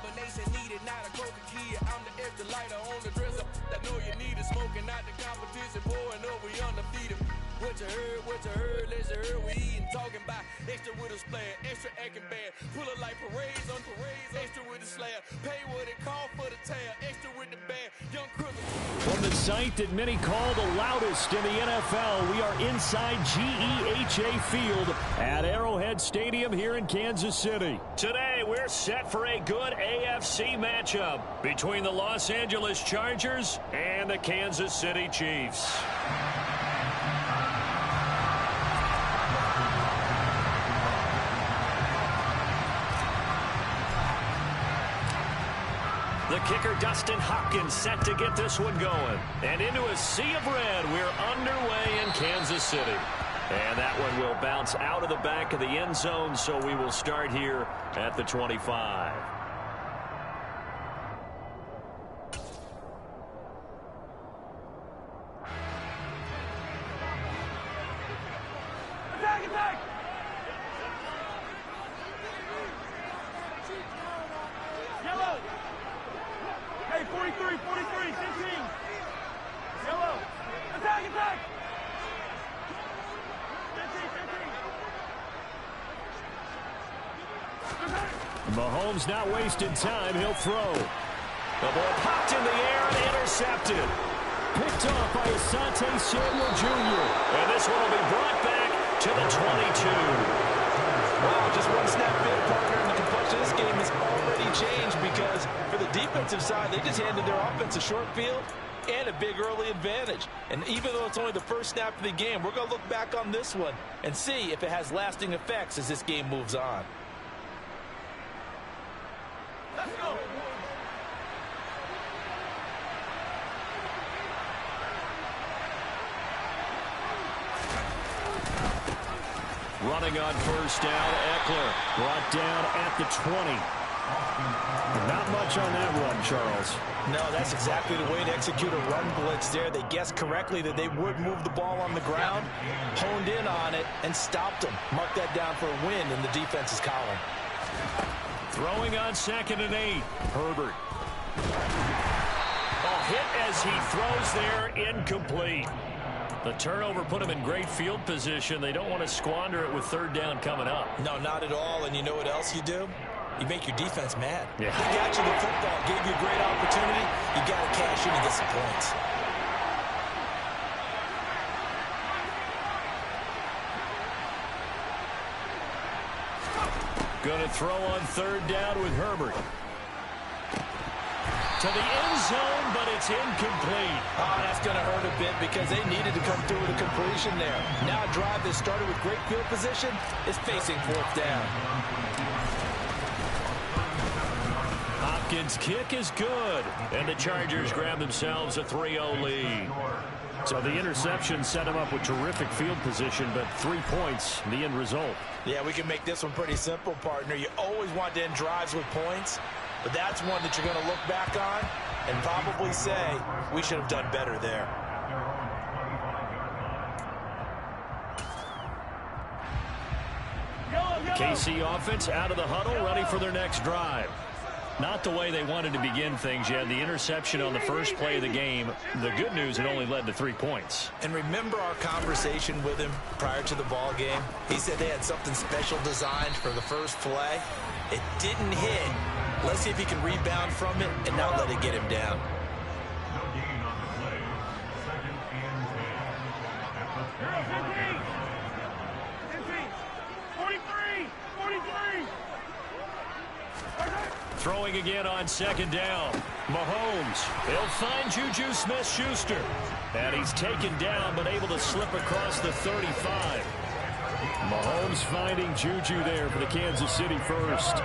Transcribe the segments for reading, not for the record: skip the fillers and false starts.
combination needed, not a coca kid. I'm the extra lighter on the dresser. That know you need it, smoking out the competition, pouring up, we undefeated. What you heard, let's hear we eatin', talking about extra with a splash, extra acting bad, pull it like parades on parades, extra with the slab, pay what it call for the tail, extra with the bag, young criminal. From the site that many call the loudest in the NFL, we are inside GEHA Field at Arrowhead Stadium here in Kansas City. Today, we're set for a good AFC matchup between the Los Angeles Chargers and the Kansas City Chiefs. The kicker, Dustin Hopkins, set to get this one going. And into a sea of red, we're underway in Kansas City. And that one will bounce out of the back of the end zone, so we will start here at the 25. Attack, attack! Yellow! Hey, 43, 15. Yellow. Attack, attack. 15. Mahomes not wasting time. He'll throw. The ball popped in the air and intercepted. Picked off by Asante Samuel Jr. And this one will be brought back to the 22. Wow, just one snap big, Parker, and the complexion of this game has already changed because for the defensive side, they just handed their offense a short field and a big early advantage. And even though it's only the first snap of the game, we're going to look back on this one and see if it has lasting effects as this game moves on. Let's go. Running on first down, Eckler brought down at the 20. Not much on that run, Charles. No, that's exactly the way to execute a run blitz there. They guessed correctly that they would move the ball on the ground, honed in on it, and stopped them. Mark that down for a win in the defense's column. Throwing on 2nd and 8, Herbert. A hit as he throws there, incomplete. The turnover put him in great field position. They don't want to squander it with 3rd down coming up. No, not at all. And you know what else you do? You make your defense mad. Yeah. They got you the football, gave you a great opportunity. You got to cash in and get some points. Going to throw on 3rd down with Herbert. To the end zone, but it's incomplete. Oh, that's going to hurt a bit because they needed to come through with a completion there. Now a drive that started with great field position is facing 4th down. Hopkins' kick is good, and the Chargers grab themselves a 3-0 lead. So the interception set him up with terrific field position, but 3 points, the end result. Yeah, we can make this one pretty simple, partner. You always want to end drives with points, but that's one that you're going to look back on and probably say, we should have done better there. KC offense out of the huddle, ready for their next drive. Not the way they wanted to begin things yet. The interception on the first play of the game. The good news, it only led to 3 points. And remember our conversation with him prior to the ball game? He said they had something special designed for the first play. It didn't hit. Let's see if he can rebound from it and not let it get him down. Throwing again on 2nd down. Mahomes. He'll find Juju Smith-Schuster. And he's taken down, but able to slip across the 35. Mahomes finding Juju there for the Kansas City first.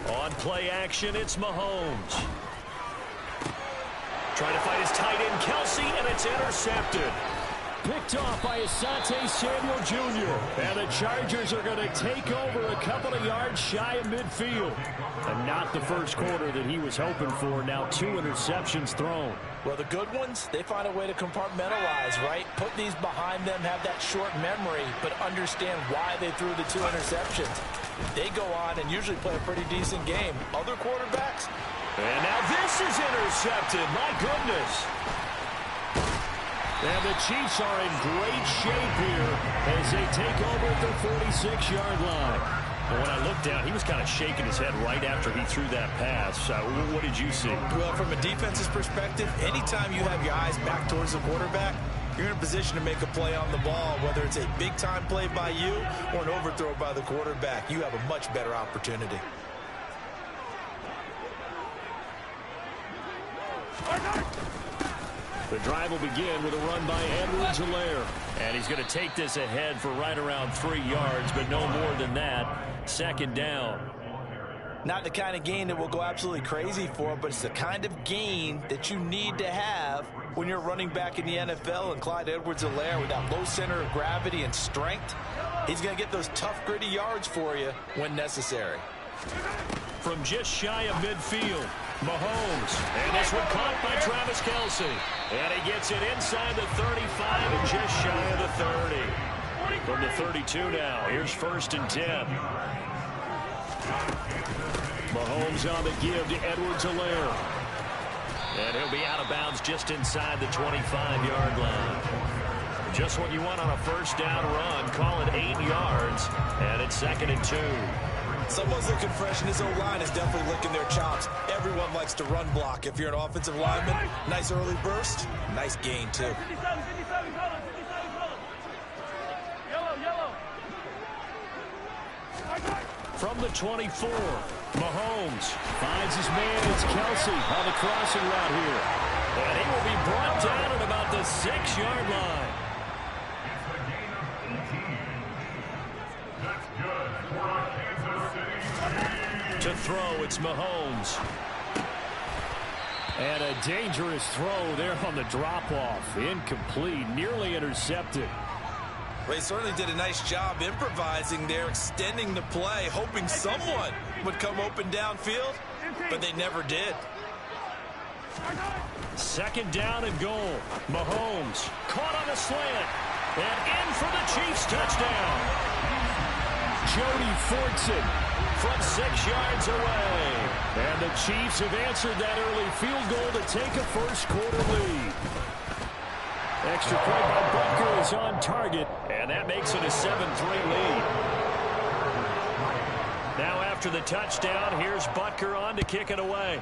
On play action, it's Mahomes. Trying to fight his tight end, Kelsey, and it's intercepted. Picked off by Asante Samuel Jr. And the Chargers are going to take over a couple of yards shy of midfield. And not the first quarter that he was hoping for. Now 2 interceptions thrown. Well, the good ones, they find a way to compartmentalize, right? Put these behind them, have that short memory, but understand why they threw the 2 interceptions. They go on and usually play a pretty decent game. Other quarterbacks. And now this is intercepted. My goodness. And the Chiefs are in great shape here as they take over at their 46-yard line. And when I looked down, he was kind of shaking his head right after he threw that pass. What did you see? Well, from a defense's perspective, anytime you have your eyes back towards the quarterback, you're in a position to make a play on the ball, whether it's a big-time play by you or an overthrow by the quarterback. You have a much better opportunity. The drive will begin with a run by Edwards-Helaire. And he's going to take this ahead for right around 3 yards, but no more than that. 2nd down. Not the kind of gain that we'll go absolutely crazy for, but it's the kind of gain that you need to have when you're running back in the NFL. And Clyde Edwards-Helaire, with that low center of gravity and strength, he's going to get those tough, gritty yards for you when necessary. From just shy of midfield, Mahomes. And this one caught by Travis Kelce. And he gets it inside the 35 and just shy of the 30. From the 32 now, here's 1st and 10. Mahomes on the give to Edwards-Helaire. And he'll be out of bounds just inside the 25-yard line. Just what you want on a 1st down run. Call it 8 yards. And it's 2nd and 2. Someone's looking fresh, and his O-line is definitely licking their chops. Everyone likes to run block. If you're an offensive lineman, nice early burst, nice gain, too. 57, colors. Yellow. From the 24, Mahomes finds his man. It's Kelce on the crossing route here. And he will be brought down at about the 6-yard line. To throw, it's Mahomes. And a dangerous throw there on the drop-off. Incomplete, nearly intercepted. Well, he certainly did a nice job improvising there, extending the play, hoping someone would come open downfield, but they never did. 2nd down and goal. Mahomes caught on a slant. And in for the Chiefs touchdown. Jody Fortson from 6 yards away. And the Chiefs have answered that early field goal to take a 1st quarter lead. Extra point by Butker is on target, and that makes it a 7-3 lead. Now after the touchdown, here's Butker on to kick it away.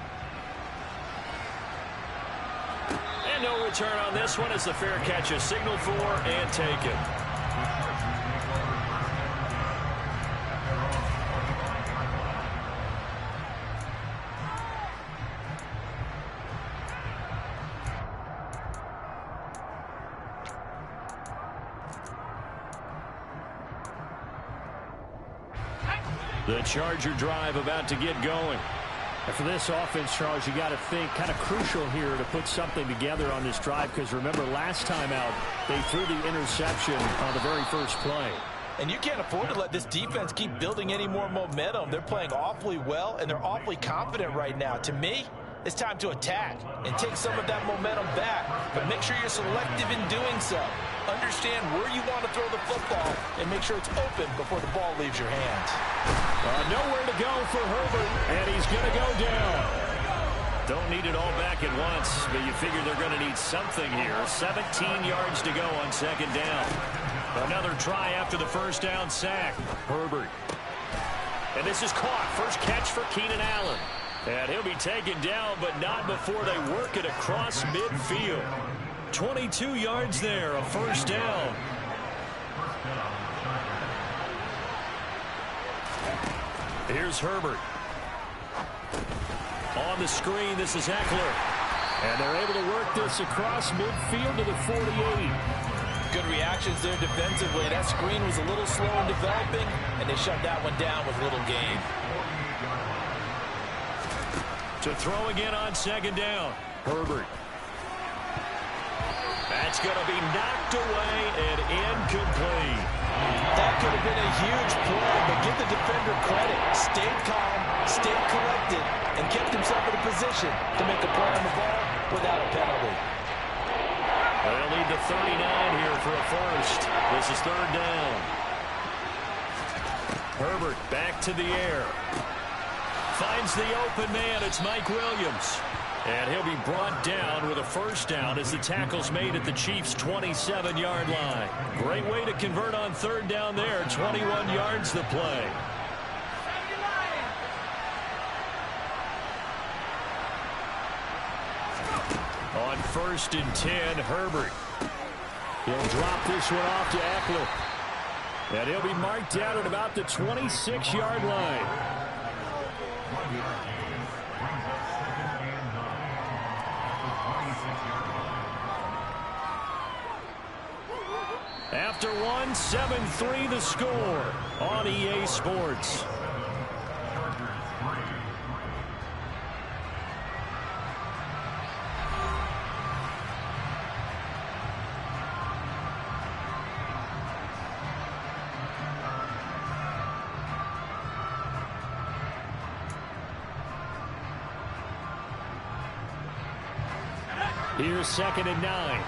And no return on this one as the fair catch is signaled for and taken. The Charger drive about to get going. And for this offense, Charles, you got to think kind of crucial here to put something together on this drive, because remember last time out they threw the interception on the very first play. And you can't afford to let this defense keep building any more momentum. They're playing awfully well, and they're awfully confident right now. To me, it's time to attack and take some of that momentum back, but make sure you're selective in doing so. Understand where you want to throw the football and make sure it's open before the ball leaves your hands. Nowhere to go for Herbert, and he's going to go down. Don't need it all back at once, but you figure they're going to need something here. 17 yards to go on 2nd down. Another try after the 1st down sack. Herbert. And this is caught. First catch for Keenan Allen. And he'll be taken down, but not before they work it across midfield. 22 yards there, a 1st down. Here's Herbert. On the screen, this is Eckler. And they're able to work this across midfield to the 48. Good reactions there defensively. That screen was a little slow in developing, and they shut that one down with little gain. To throw again on 2nd down. Herbert. That's going to be knocked away and incomplete. That could have been a huge play, but give the defender credit. Stayed calm, stayed collected, and kept himself in a position to make a play on the ball without a penalty. They'll need the 39 here for a first. This is third down. Herbert back to the air. Finds the open man. It's Mike Williams. And he'll be brought down with a first down as the tackle's made at the Chiefs' 27-yard line. Great way to convert on third down there. 21 yards the play. On first and 10, Herbert. He'll drop this one off to Eckler. And he'll be marked down at about the 26-yard line. After one, 7-3 the score on EA Sports. Here's 2nd and 9.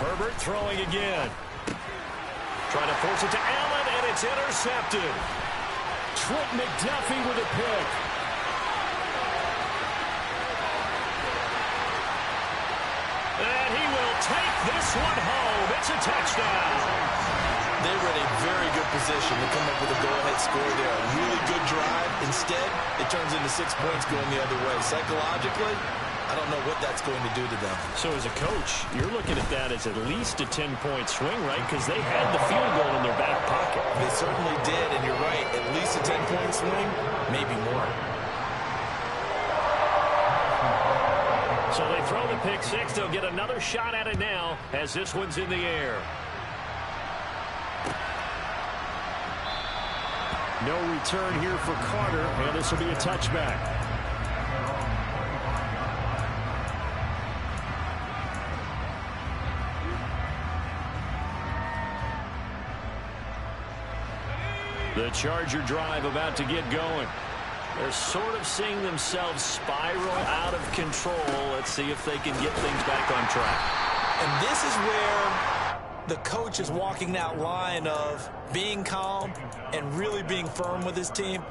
Herbert throwing again. Trying to force it to Allen, and it's intercepted. Trent McDuffie with a pick. And he will take this one home. It's a touchdown. They were in a very good position to come up with a go-ahead score there. A really good drive. Instead, it turns into 6 points going the other way. Psychologically, I don't know what that's going to do to them. So as a coach, you're looking at that as at least a 10-point swing, right? Because they had the field goal in their back pocket. They certainly did, and you're right. At least a 10-point swing, maybe more. So they throw the pick six. They'll get another shot at it now as this one's in the air. No return here for Carter, and this will be a touchback. The Charger drive about to get going. They're sort of seeing themselves spiral out of control. Let's see if they can get things back on track. And this is where the coach is walking that line of being calm and really being firm with his team.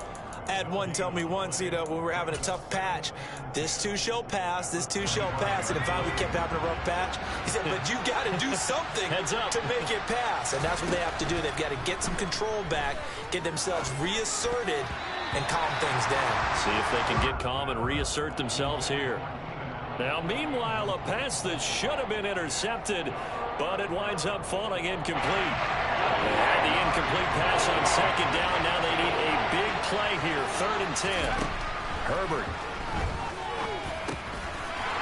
I had one tell me once, when we were having a tough patch, this too shall pass, this too shall pass, and finally we kept having a rough patch. He said, but you got to do something to make it pass, and that's what they have to do. They've got to get some control back, get themselves reasserted, and calm things down. See if they can get calm and reassert themselves here. Now, meanwhile, a pass that should have been intercepted, but it winds up falling incomplete. They had the incomplete pass on second down. Now they need a big play here, 3rd and 10. Herbert.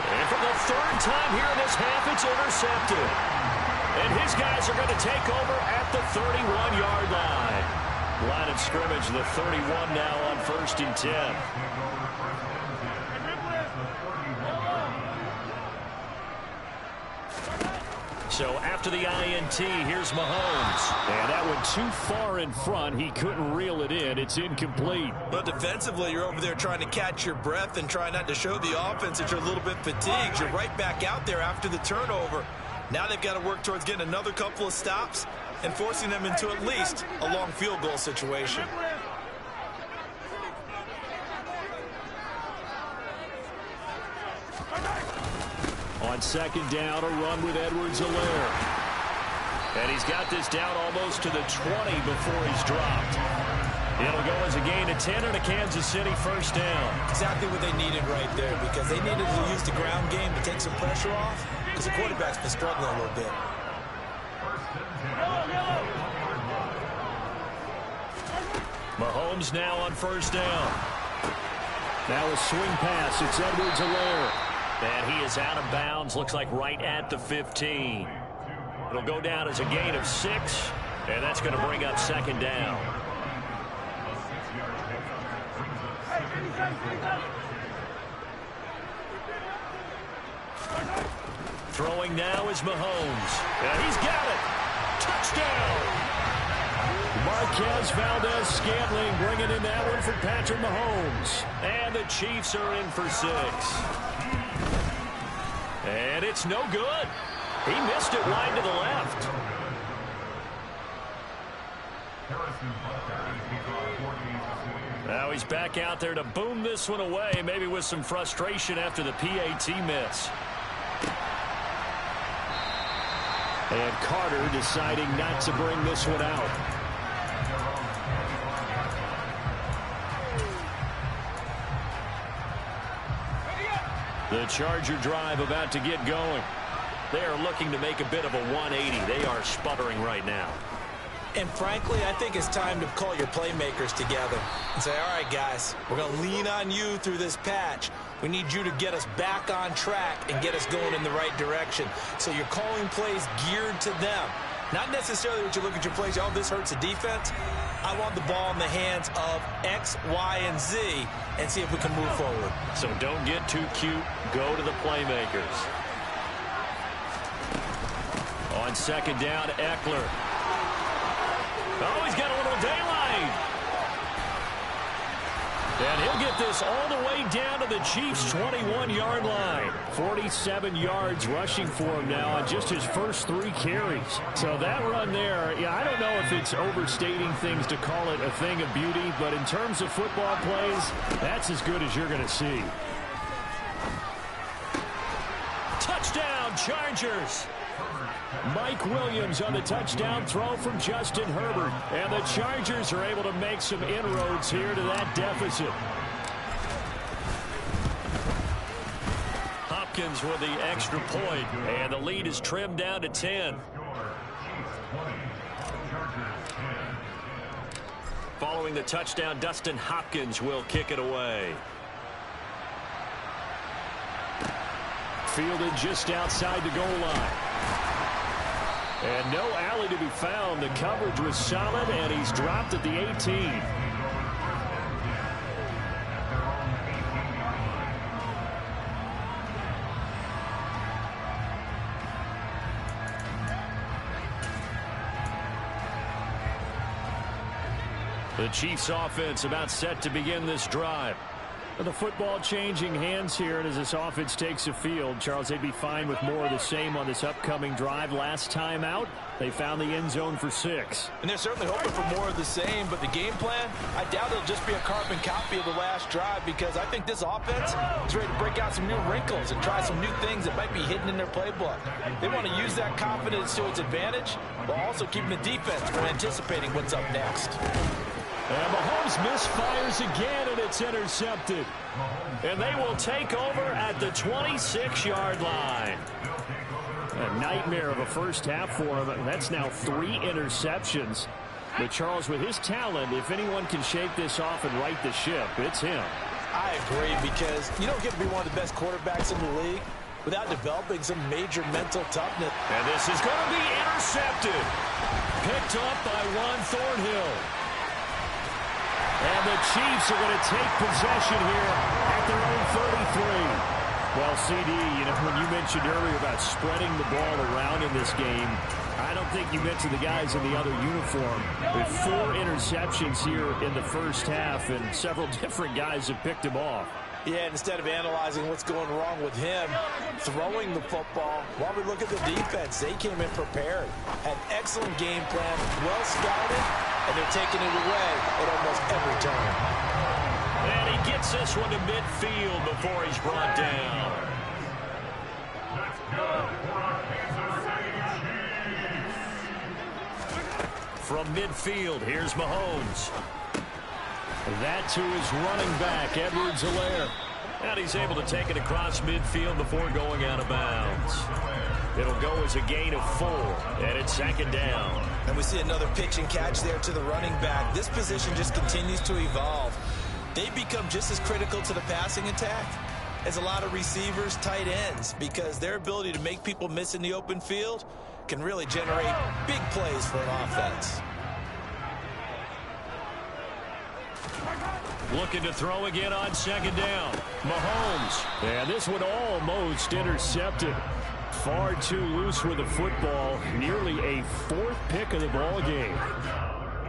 And for the 3rd time here in this half, it's intercepted. And his guys are going to take over at the 31-yard line. Line of scrimmage, the 31 now on 1st and 10. So after the INT, here's Mahomes. And that one too far in front. He couldn't reel it in. It's incomplete. But defensively, you're over there trying to catch your breath and try not to show the offense that you're a little bit fatigued. You're right back out there after the turnover. Now they've got to work towards getting another couple of stops and forcing them into at least a long field goal situation. On 2nd down, a run with Edwards-Helaire. And he's got this down almost to the 20 before he's dropped. It'll go as a gain of 10 and a Kansas City first down. Exactly what they needed right there, because they needed to use the ground game to take some pressure off, because the quarterback's been struggling a little bit. Mahomes now on 1st down. Now a swing pass. It's Edwards-Helaire. And he is out of bounds. Looks like right at the 15. It'll go down as a gain of 6. And that's going to bring up 2nd down. Throwing now is Mahomes. And he's got it. Touchdown. Marquez Valdez-Scantling bringing in that one for Patrick Mahomes. And the Chiefs are in for 6. And it's no good. He missed it wide to the left. Now he's back out there to boom this one away, maybe with some frustration after the PAT miss. And Carter deciding not to bring this one out. The Charger drive about to get going. They are looking to make a bit of a 180. They are sputtering right now. And frankly, I think it's time to call your playmakers together and say, all right, guys, we're going to lean on you through this patch. We need you to get us back on track and get us going in the right direction. So you're calling plays geared to them. Not necessarily that you look at your plays, oh, this hurts the defense. I want the ball in the hands of X, Y, and Z and see if we can move forward. So don't get too cute. Go to the playmakers. On second down, Eckler. Oh, he's got a little daylight. And he'll get this all the way down to the Chiefs' 21-yard line. 47 yards rushing for him now on just his first 3 carries. So that run there, yeah, I don't know if it's overstating things to call it a thing of beauty, but in terms of football plays, that's as good as you're going to see. Touchdown, Chargers. Mike Williams on the touchdown throw from Justin Herbert. And the Chargers are able to make some inroads here to that deficit. Hopkins with the extra point, and the lead is trimmed down to 10. Following the touchdown, Dustin Hopkins will kick it away. Fielded just outside the goal line. And no alley to be found. The coverage was solid, and he's dropped at the 18. The Chiefs offense about set to begin this drive. The football changing hands here, and as this offense takes the field, Charles, they'd be fine with more of the same on this upcoming drive. Last time out, they found the end zone for 6. And they're certainly hoping for more of the same, but the game plan, I doubt it'll just be a carbon copy of the last drive, because I think this offense is ready to break out some new wrinkles and try some new things that might be hidden in their playbook. They want to use that confidence to its advantage, while also keeping the defense from anticipating what's up next. And Mahomes misfires again, and it's intercepted. And they will take over at the 26-yard line. A nightmare of a first half for him. That's now 3 interceptions. But Charles, with his talent, if anyone can shake this off and right the ship, it's him. I agree, because you don't get to be one of the best quarterbacks in the league without developing some major mental toughness. And this is going to be intercepted. Picked up by Juan Thornhill. And the Chiefs are going to take possession here at their own 33. Well, CD, you know, when you mentioned earlier about spreading the ball around in this game, I don't think you mentioned the guys in the other uniform. With 4 interceptions here in the first half, and several different guys have picked him off. Yeah, instead of analyzing what's going wrong with him throwing the football, while we look at the defense, they came in prepared. Had excellent game plan, well scouted, and they're taking it away at almost every turn. And he gets this one to midfield before he's brought down. From midfield, here's Mahomes. That to his running back, Edwards-Helaire. And he's able to take it across midfield before going out of bounds. It'll go as a gain of 4, and it's second down. And we see another pitch and catch there to the running back. This position just continues to evolve. They become just as critical to the passing attack as a lot of receivers, tight ends, because their ability to make people miss in the open field can really generate big plays for an offense. Looking to throw again on second down. Mahomes. And this one almost intercepted. far too loose with the football. Nearly a 4th pick of the ball game.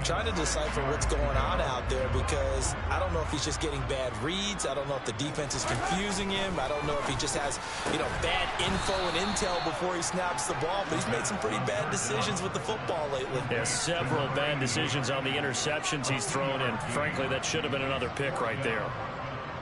Trying to decipher what's going on out there because I don't know if he's just getting bad reads. I don't know if the defense is confusing him. I don't know if he just has, bad info and intel before he snaps the ball. But he's made some pretty bad decisions with the football lately. Yeah, several bad decisions on the interceptions he's thrown in. Frankly, that should have been another pick right there.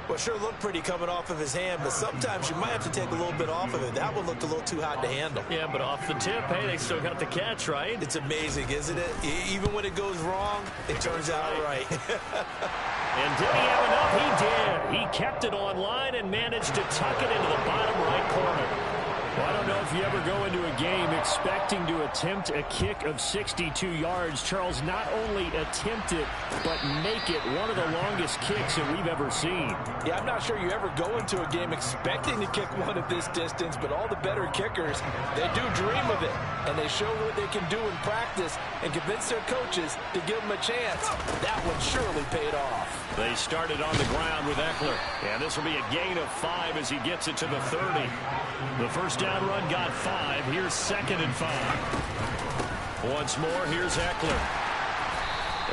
Well, sure looked pretty coming off of his hand, but sometimes you might have to take a little bit off of it. That one looked a little too hot to handle. Yeah, but off the tip, hey, they still got the catch, right? It's amazing, isn't it? Even when it goes wrong, it turns out right. And did he have enough? He did. He kept it on line and managed to tuck it into the bottom right corner. Well, I don't know if you ever go into a game expecting to attempt a kick of 62 yards. Charles, not only attempt it, but make it one of the longest kicks that we've ever seen. Yeah, I'm not sure you ever go into a game expecting to kick one of this distance, but all the better kickers, they do dream of it. And they show what they can do in practice and convince their coaches to give them a chance. That one surely paid off. They started on the ground with Ekeler. And this will be a gain of 5 as he gets it to the 30. The first down run got 5. Here's 2nd and 5. Once more, here's Ekeler.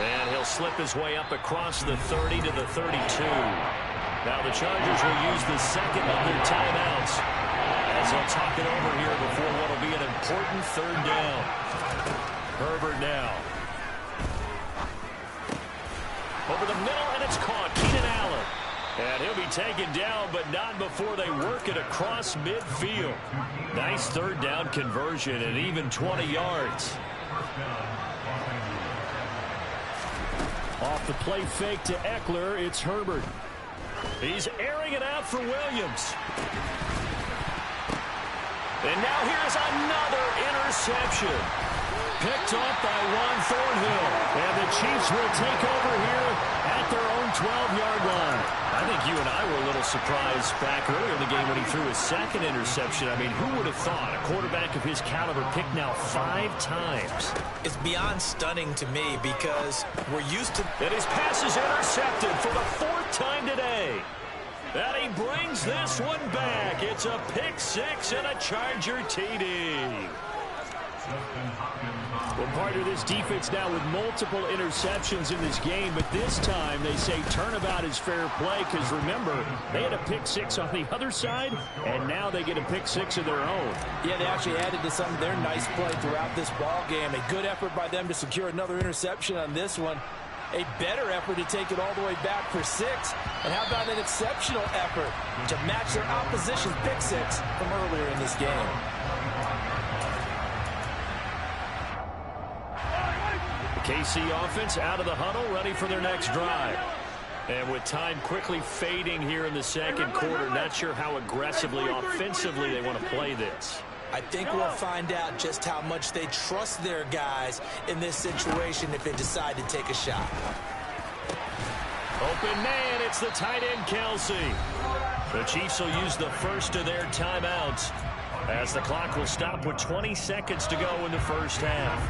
And he'll slip his way up across the 30 to the 32. Now the Chargers will use the second of their timeouts as they'll talk it over here before what will be an important 3rd down. Herbert now. Over the middle, and it's caught. Keenan Allen. And he'll be taken down, but not before they work it across midfield. Nice 3rd down conversion and even 20 yards. Off the play fake to Ekeler, it's Herbert. He's airing it out for Williams. And now here's another interception. Picked off by Juan Thornhill. And the Chiefs will take over here at their own 12-yard line. I think you and I were a little surprised back earlier in the game when he threw his 2nd interception. I mean, who would have thought a quarterback of his caliber picked now 5 times? It's beyond stunning to me because we're used to... And his pass is intercepted for the 4th time today. And he brings this one back. It's a pick 6 and a Charger TD. Well, partner, this defense now with multiple interceptions in this game, but this time they say turnabout is fair play because, remember, they had a pick 6 on the other side, and now they get a pick 6 of their own. Yeah, they actually added to some of their nice play throughout this ball game. A good effort by them to secure another interception on this one. A better effort to take it all the way back for 6. And how about an exceptional effort to match their opposition's pick 6 from earlier in this game? KC offense out of the huddle, ready for their next drive. And with time quickly fading here in the 2nd quarter, not sure how aggressively, offensively they want to play this. I think we'll find out just how much they trust their guys in this situation if they decide to take a shot. Open man, it's the tight end, Kelsey. The Chiefs will use the first of their timeouts as the clock will stop with 20 seconds to go in the first half.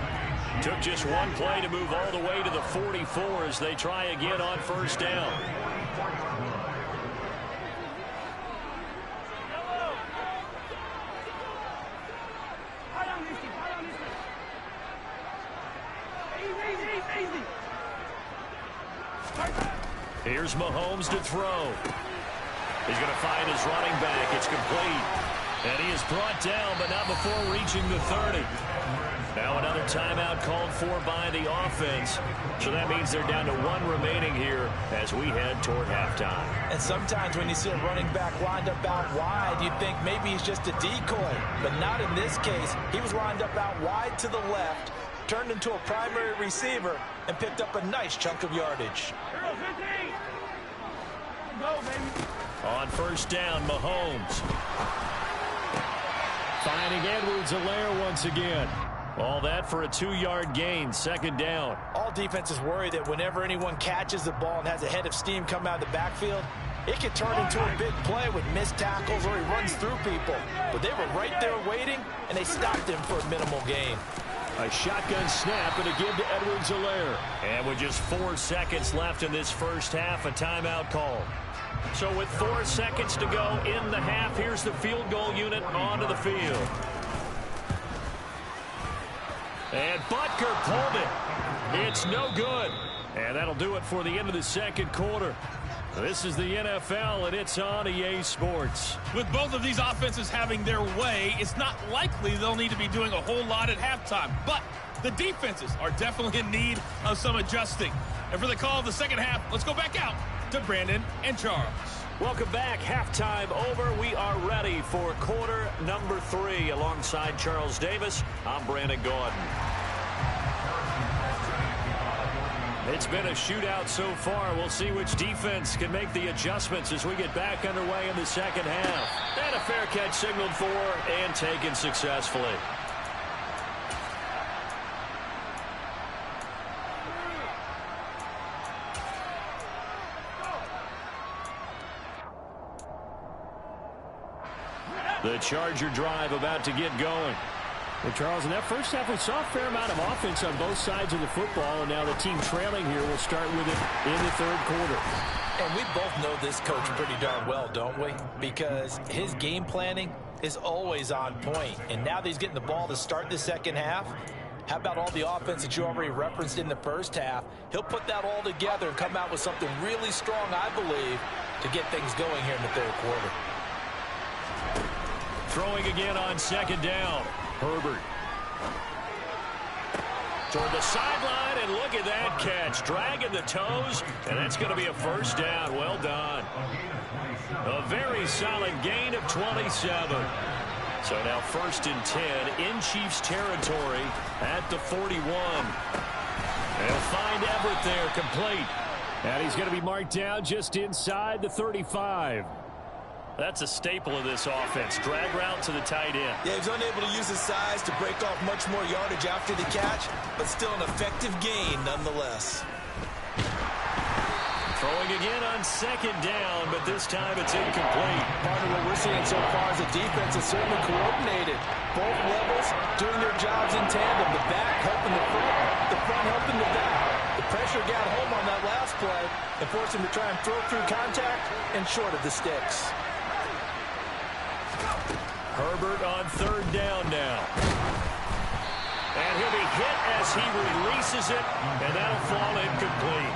Took just one play to move all the way to the 44 as they try again on 1st down. Here's Mahomes to throw. He's going to find his running back. It's complete. And he is brought down, but not before reaching the 30. Now another timeout called for by the offense. So that means they're down to 1 remaining here as we head toward halftime. And sometimes when you see a running back lined up out wide, you think maybe he's just a decoy. But not in this case. He was lined up out wide to the left, turned into a primary receiver, and picked up a nice chunk of yardage. Go, baby. On 1st down, Mahomes. Finding Edwards-Helaire once again. All that for a 2-yard gain, 2nd down. All defenses worry that whenever anyone catches the ball and has a head of steam come out of the backfield, it can turn into a big play with missed tackles or he runs through people. But they were right there waiting, and they stopped him for a minimal gain. A shotgun snap and a give to Edwards-Helaire. And with just 4 seconds left in this first half, a timeout call. So with 4 seconds to go in the half, here's the field goal unit onto the field. And Butker pulled it. It's no good. And that'll do it for the end of the second quarter. This is the NFL, and it's on EA Sports. With both of these offenses having their way, it's not likely they'll need to be doing a whole lot at halftime. But the defenses are definitely in need of some adjusting. And for the call of the second half, let's go back out to Brandon and Charles. Welcome back. Halftime over. We are ready for quarter number 3. Alongside Charles Davis, I'm Brandon Gaudin. It's been a shootout so far. We'll see which defense can make the adjustments as we get back underway in the second half. And a fair catch signaled for and taken successfully. The Charger drive about to get going. Well, Charles, in that first half, we saw a fair amount of offense on both sides of the football, and now the team trailing here will start with it in the third quarter. And we both know this coach pretty darn well, don't we? Because his game planning is always on point. And now that he's getting the ball to start the second half, how about all the offense that you already referenced in the first half? He'll put that all together and come out with something really strong, I believe, to get things going here in the third quarter. Throwing again on second down. Herbert. Toward the sideline, and look at that catch. Dragging the toes, and that's going to be a first down. Well done. A very solid gain of 27. So now 1st and 10 in Chiefs territory at the 41. They'll find Everett there, complete. And he's going to be marked down just inside the 35. That's a staple of this offense. Drag route to the tight end. Yeah, he's unable to use his size to break off much more yardage after the catch, but still an effective gain nonetheless. Throwing again on second down, but this time it's incomplete. Partner, what we're seeing so far is the defense is certainly coordinated. Both levels doing their jobs in tandem. The back helping the front helping the back. The pressure got home on that last play and forced him to try and throw through contact and short of the sticks. Herbert on third down now. And he'll be hit as he releases it, and that'll fall incomplete.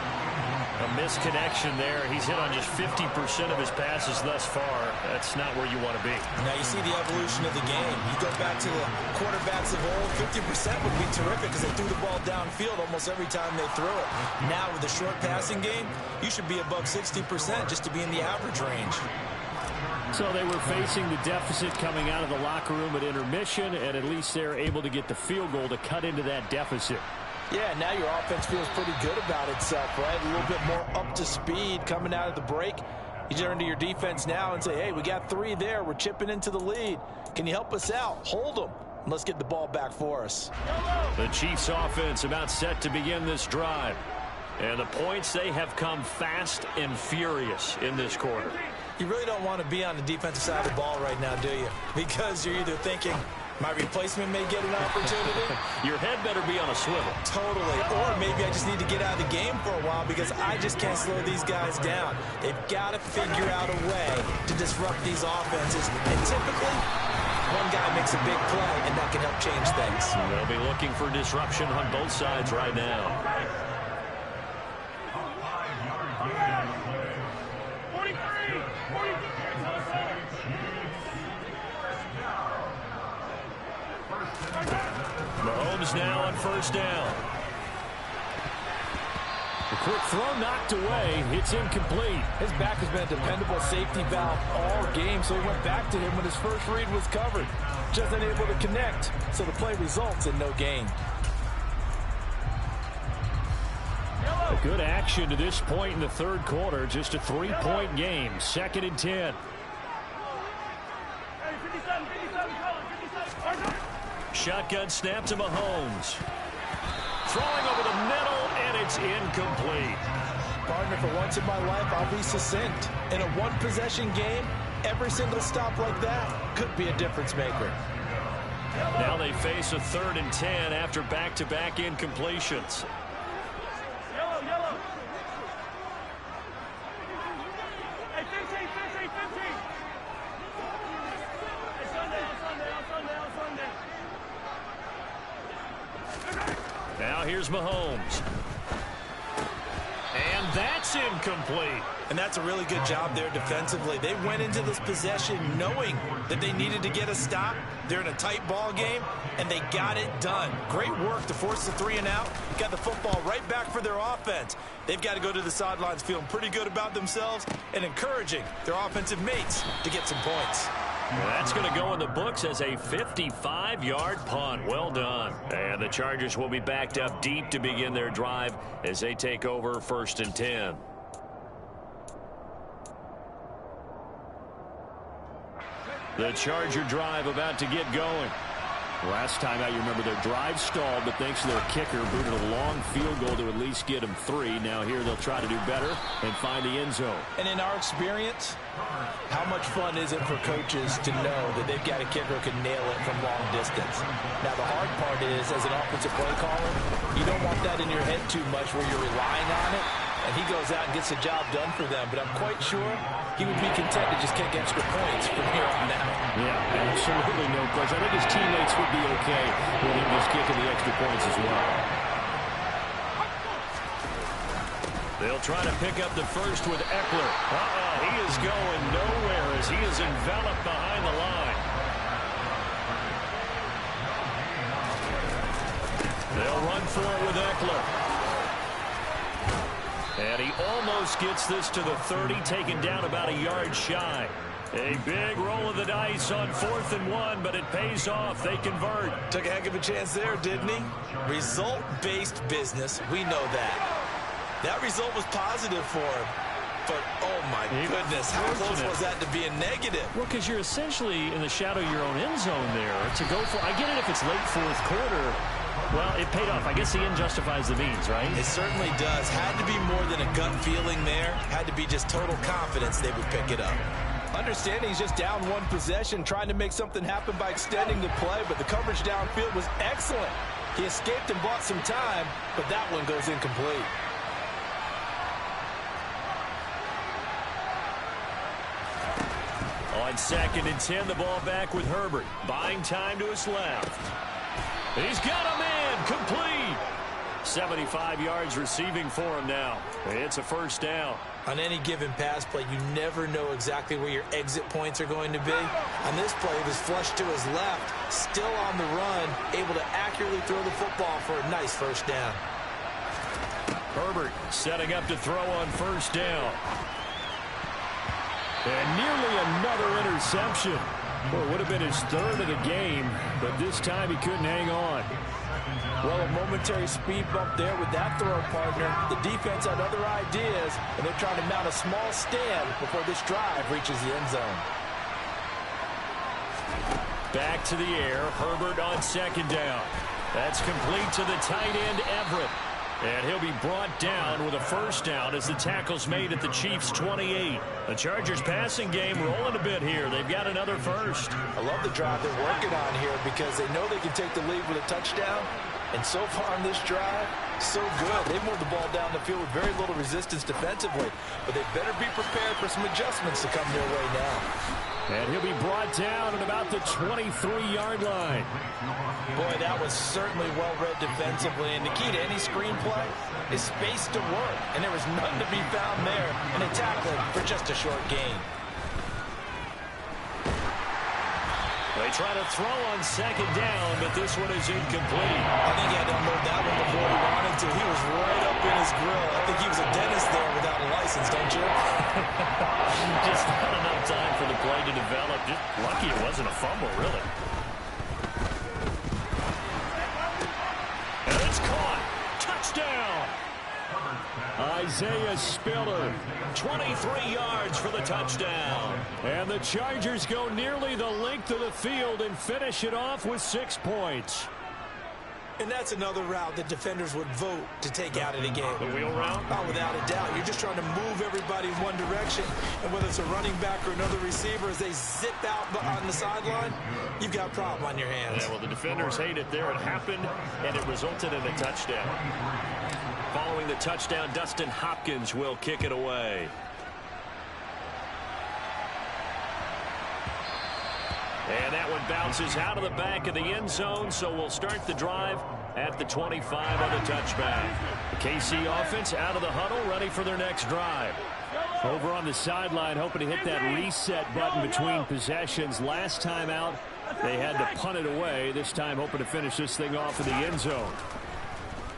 A misconnection there. He's hit on just 50% of his passes thus far. That's not where you want to be. Now you see the evolution of the game. You go back to the quarterbacks of old, 50% would be terrific because they threw the ball downfield almost every time they threw it. Now with the short passing game, you should be above 60% just to be in the average range. So they were facing the deficit coming out of the locker room at intermission, and at least they're able to get the field goal to cut into that deficit. Yeah, now your offense feels pretty good about itself, right? A little bit more up to speed coming out of the break. You turn to your defense now and say, hey, we got 3 there. We're chipping into the lead. Can you help us out? Hold them. And let's get the ball back for us. The Chiefs offense about set to begin this drive. And the points, they have come fast and furious in this quarter. You really don't want to be on the defensive side of the ball right now, do you? Because you're either thinking, my replacement may get an opportunity. Your head better be on a swivel. Totally. Or maybe I just need to get out of the game for a while because I just can't slow these guys down. They've got to figure out a way to disrupt these offenses. And typically, one guy makes a big play, and that can help change things. They'll be looking for disruption on both sides right now. 43! Mahomes now on first down. The quick throw knocked away. It's incomplete. His back has been a dependable safety valve all game, so he went back to him when his first read was covered. Just unable to connect, so the play results in no gain. A good action to this point in the third quarter. Just a 3-point game. 2nd and 10. Shotgun snap to Mahomes. Throwing over the middle, and it's incomplete. Partner, for once in my life, I'll be succinct. In a one-possession game, every single stop like that could be a difference maker. Now they face a 3rd and 10 after back-to-back incompletions. Yellow. Hey, 15. Hey, Sunday. Now here's Mahomes. And that's incomplete. And that's a really good job there defensively. They went into this possession knowing that they needed to get a stop. They're in a tight ball game, and they got it done. Great work to force the 3 and out. Got the football right back for their offense. They've got to go to the sidelines feeling pretty good about themselves and encouraging their offensive mates to get some points. That's going to go in the books as a 55-yard punt. Well done. And the Chargers will be backed up deep to begin their drive as they take over 1st and 10. The Charger drive about to get going. Last time out, you remember their drive stalled, but thanks to their kicker, booted a long field goal to at least get them 3. Now here they'll try to do better and find the end zone. And in our experience, how much fun is it for coaches to know that they've got a kicker who can nail it from long distance? Now the hard part is, as an offensive play caller, you don't want that in your head too much where you're relying on it. And he goes out and gets the job done for them. But I'm quite sure he would be content to just kick extra points from here on out. Yeah, absolutely no question. I think his teammates would be okay with him just kicking the extra points as well. They'll try to pick up the first with Eckler. He is going nowhere as he is enveloped behind the line. They'll run for it with Eckler. And he almost gets this to the 30, taken down about a yard shy. A big roll of the dice on 4th and 1, but it pays off. They convert. Took a heck of a chance there, didn't he? Result-based business, we know that. That result was positive for him. But, oh my goodness, how close was that to being negative? Well, because you're essentially in the shadow of your own end zone there. To go for, I get it if it's late 4th quarter. Well, it paid off. I guess the end justifies the means, right? It certainly does. Had to be more than a gut feeling there. Had to be just total confidence they would pick it up. Understanding he's just down 1 possession, trying to make something happen by extending the play, but the coverage downfield was excellent. He escaped and bought some time, but that one goes incomplete. On 2nd and 10, the ball back with Herbert. Buying time to his left. He's got a man, complete. 75 yards receiving for him now. It's a 1st down. On any given pass play, you never know exactly where your exit points are going to be. On this play, he was flushed to his left, still on the run, able to accurately throw the football for a nice 1st down. Herbert setting up to throw on 1st down. And nearly another interception. Well, it would have been his 3rd of the game, but this time he couldn't hang on. Well, a momentary speed bump there with that throw partner. The defense had other ideas, and they're trying to mount a small stand before this drive reaches the end zone. Back to the air. Herbert on 2nd down. That's complete to the tight end, Everett. And he'll be brought down with a 1st down as the tackle's made at the Chiefs' 28. The Chargers passing game rolling a bit here. They've got another 1st. I love the drive they're working on here because they know they can take the lead with a touchdown. And so far on this drive, so good. They've moved the ball down the field with very little resistance defensively. But they better be prepared for some adjustments to come their way now. And he'll be brought down at about the 23-yard line. Boy, that was certainly well-read defensively. And the key to any screenplay is space to work. And there was none to be found there. And they tackled for just a short gain. They try to throw on 2nd down, but this one is incomplete. I think he had to unload that one before he wanted to. He was right up in his grill. I think he was a dentist there without a license, don't you? Just not enough time for the play to develop. Just lucky it wasn't a fumble, really. And it's caught. Touchdown. Isaiah Spiller, 23 yards for the touchdown. And the Chargers go nearly the length of the field and finish it off with 6 points. And that's another route that defenders would vote to take out of the game. The wheel route? Oh, without a doubt. You're just trying to move everybody in one direction. And whether it's a running back or another receiver, as they zip out on the sideline, you've got a problem on your hands. Yeah, well, the defenders hate it there. It happened, and it resulted in a touchdown. Following the touchdown, Dustin Hopkins will kick it away. And that That one bounces out of the back of the end zone, so we'll start the drive at the 25 on the touchback. The KC offense out of the huddle, ready for their next drive. Over on the sideline, hoping to hit that reset button between possessions. Last time out, they had to punt it away. This time, hoping to finish this thing off in the end zone.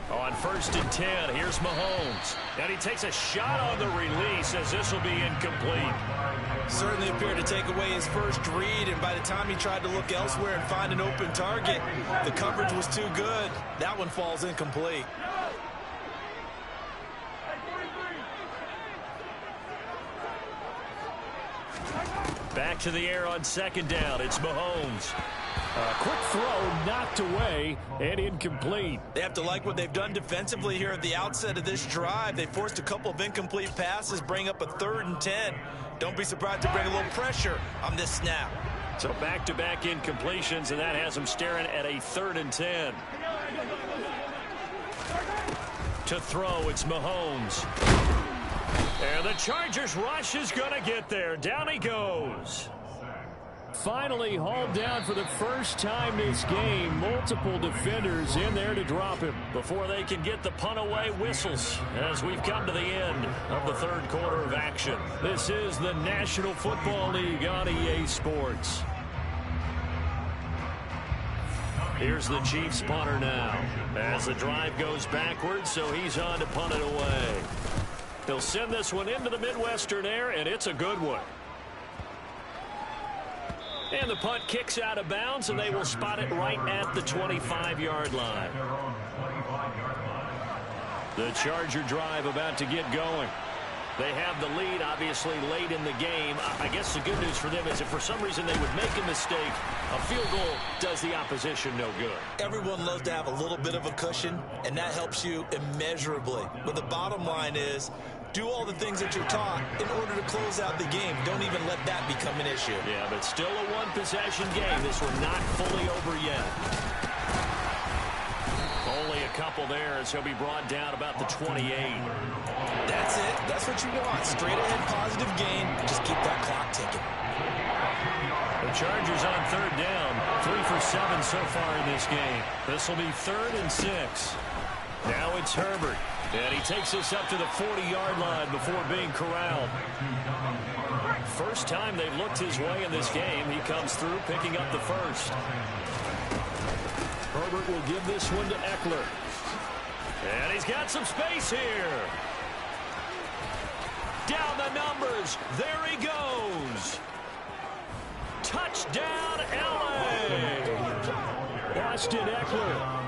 On 1st and 10, here's Mahomes. And he takes a shot on the release as this will be incomplete. Certainly appeared to take away his first read, and by the time he tried to look elsewhere and find an open target, the coverage was too good. That one falls incomplete. Back to the air on 2nd down. It's Mahomes. A quick throw knocked away and incomplete. They have to like what they've done defensively here at the outset of this drive. They forced a couple of incomplete passes, bring up a 3rd and 10. Don't be surprised to bring a little pressure on this snap. So back-to-back incompletions, and that has them staring at a 3rd and 10. To throw, it's Mahomes. And the Chargers rush is going to get there. Down he goes. Finally hauled down for the first time this game. Multiple defenders in there to drop him. Before they can get the punt away, whistles as we've come to the end of the 3rd quarter of action. This is the National Football League on EA Sports. Here's the Chiefs punter now as the drive goes backwards, so he's on to punt it away. He'll send this one into the Midwestern air, and it's a good one. And the punt kicks out of bounds, and they will spot it right at the 25-yard line. The Charger drive about to get going. They have the lead, obviously, late in the game. I guess the good news for them is if for some reason they would make a mistake, a field goal does the opposition no good. Everyone loves to have a little bit of a cushion, and that helps you immeasurably. But the bottom line is, do all the things that you're taught in order to close out the game. Don't even let that become an issue. Yeah, but still a one-possession game. This one not fully over yet. Only a couple there as he'll be brought down about the 28. That's it. That's what you want. Straight ahead positive gain. Just keep that clock ticking. The Chargers on 3rd down. 3 for 7 so far in this game. This will be 3rd and 6. Now it's Herbert. And he takes us up to the 40-yard line before being corralled. First time they've looked his way in this game. He comes through picking up the first. Herbert will give this one to Eckler. And he's got some space here. Down the numbers. There he goes. Touchdown, L.A. Austin Eckler